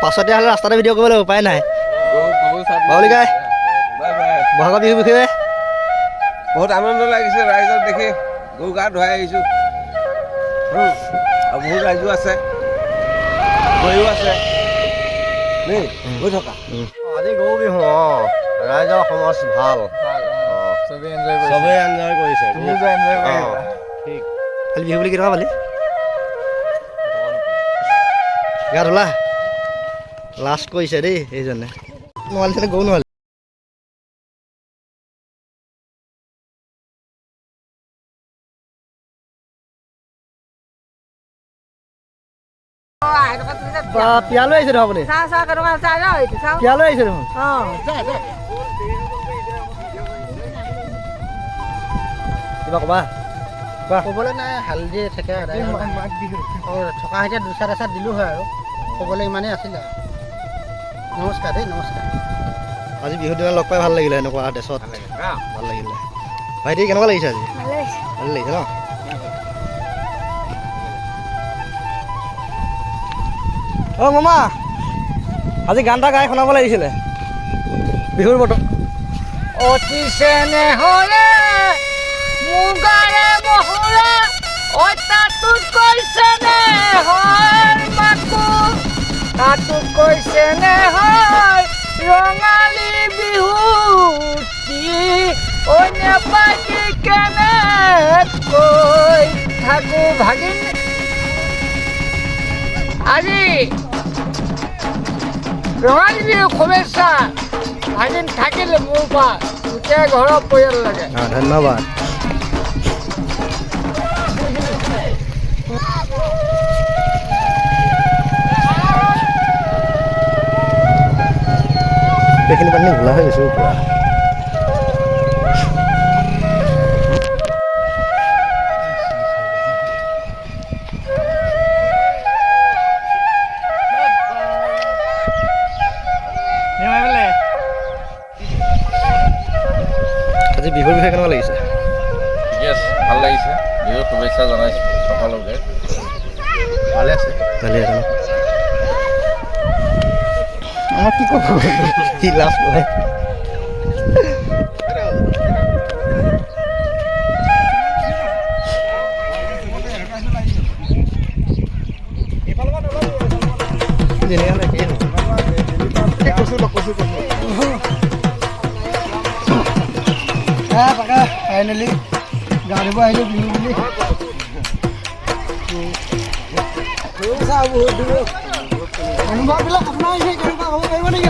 পাছতে হ'লে ৰাস্তাতে ভিডিঅ' কৰিব লাগিব, উপায় নাই। বাউলি গাই বহাগৰ বিহুৰ বিষয়ে বহুত আনন্দ লাগিছে ৰাইজক দেখি। গৰু গা ধুৱাই আহিছোঁ আৰু বহুত ৰাইজো আছে, গৈও আছে দেই, গৈ থকা। আজি গৰু বিহু। ৰাইজৰ সমাজ ভাল, চবেই এনজয় কৰিছে। ঠিক খালি বিহু বুলি কেনেকুৱা পালি? গা ধুলা? লাষ্ট কৰিছে দেই এইজনে। নোৱালিছিলে গৰু নোৱালি। পিয়ালৈ আহিছে দেখোন আপুনি। পিয়ালৈ আহিছে দেখোন। কিবা ক'বা? ক'বলৈ নাই, হালধি থাকে থকা এতিয়া দুচাত এচাত দিলোঁ হয় আৰু ক'বলৈ ইমানেই আছিলে। নমস্কাৰ দেই, নমস্কাৰ। আজি বিহুৰ দিনা লগ পাই ভাল লাগিলে, এনেকুৱা ড্ৰেছত ভাল লাগিলে। ভাইটি কেনেকুৱা লাগিছে আজি? ভাল লাগিছে ন? অ' মামা, আজি গান এটা গাই শুনাব লাগিছিলে বিহুৰ বতৰ। অতি চেনেহৰে মুগাৰে মহুৰা তাতোত কৈছে নে হয় মাকো, তাতোত কৈছে নে হয় ৰঙালী বিহুটি অন্য পাতি কেনে কৈ থাকো ভাগিন। আজি ৰঙালী বিহু শুভেচ্ছা ভাগিন থাকিলে মোৰ পৰা গোটেই ঘৰৰ পৰিয়াল লাগে। ধন্যবাদ। এইখিনি পানী ঘোলা হৈ গৈছে পুৰা। আজি বিহুৰ বিষয়ে কেনেকুৱা লাগিছে? ভাল লাগিছে। বিহুৰ শুভেচ্ছা জনাইছোঁ সকলোকে। ভালে আছে, ভালে আছে ন? আমাৰ কি ক'ব, কি লাজ কৰে। ফাইনেলি গা ধুব আহিলোঁ বিহু বুলি। অনুভৱবিলাক আপোনাৰ কেনেকুৱা হ'ব পাৰিব নেকি?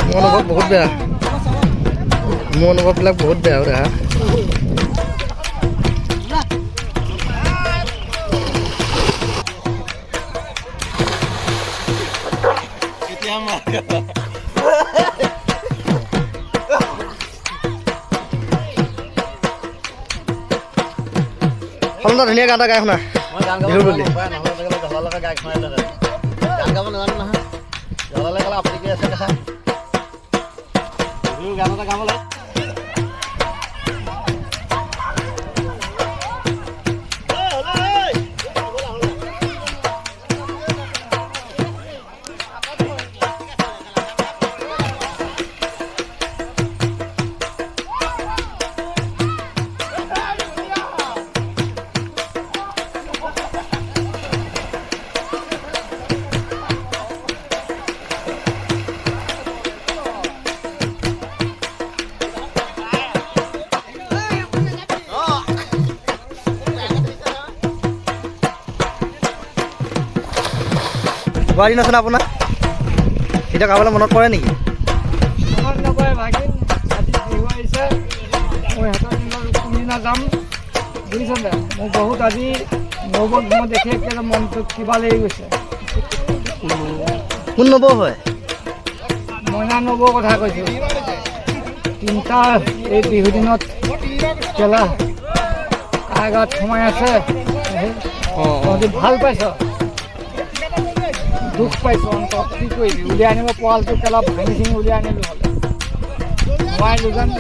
মোৰ অনুভৱ বহুত বেয়া, মোৰ অনুভৱবিলাক বহুত বেয়া হৈ দেখা। ধুনীয়া গান এটা গাই শুনা বিহুৰ বুলি। গান গাব নাজানো নহয়, জলালে গ'লে আপুনি কি আছে দেখা বিহুৰ গান এটা গাব লাগে। গোৱা দিন আছে না আপোনাৰ? এতিয়া গাবলৈ মনত পৰে নেকি? মনত নপৰে ভাগিন, আজি বিহু আহিছে, মই সিহঁতৰ কোনদিনা যাম বুজিছে নে? মোৰ বহুত আজি নবৌক মই দেখি একেবাৰে মনটো কিবা লাগি গৈছে। কোন নবৌ হয়? মইনা নবৌৰ কথা কৈছোঁ। তিনিটা এই বিহু দিনত কেলা কাৰাগাৰত সোমাই আছে, তহঁতি ভাল পাইছ, দুখ পাইছোঁ অন্তত, কি কৰিবি? উলিয়াই আনিব পোৱালটো কেলা ভাঙি চিঙি উলিয়াই আনিলোঁ হ'লে নোৱাৰিলোঁ জানো।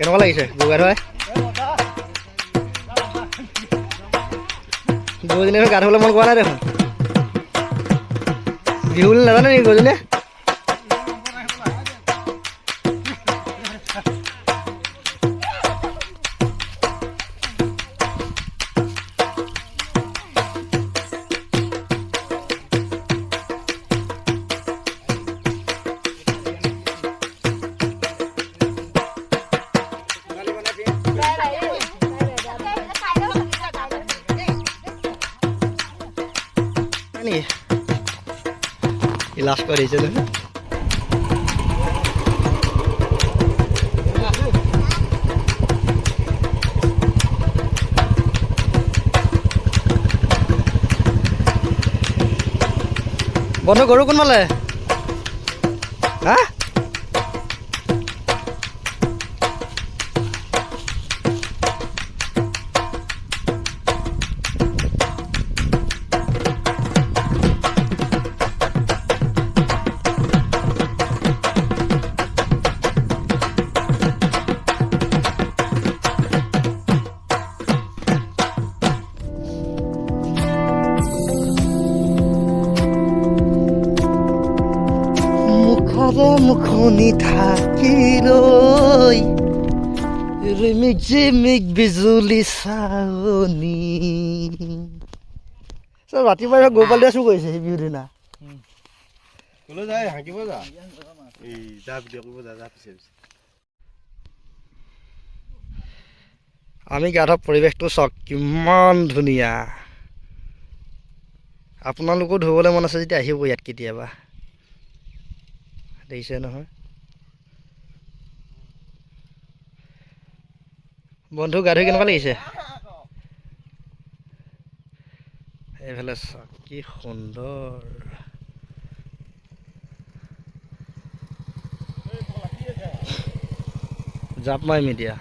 কেনেকুৱা লাগিছে গৰু গা ধুৱাই? গৰুজনীয়ে গা ধুবলৈ মন কৰা নাই দেখোন। বিহু বুলি নাজানে নেকি গৰুজনীয়ে? Ini ilas kok di sini. বন্ধু গৰু কোন মালে? হা? মুখনি থাকিলৈ ৰিমিক জিমিক বিজুলী চাৱনি। ৰাতিপুৱা গৰু পালিয়ে চুৰ কৰিছে সেই বিহুৰ দিনা। ক'লৈ যায় হাঁকিব যা এই যা ভিডিঅ' কৰিব যা পিছে পিছে। আমি গা ধোৱা পৰিৱেশটো চাওক কিমান ধুনীয়া। আপোনালোকো ধুবলৈ মন আছে যেতিয়া আহিব ইয়াত কেতিয়াবা। দেখিছে নহয় বন্ধু গা ধুই কেনেকুৱা লাগিছে? এইফালে চাওক কি সুন্দৰ। জাপ মাৰিম এতিয়া।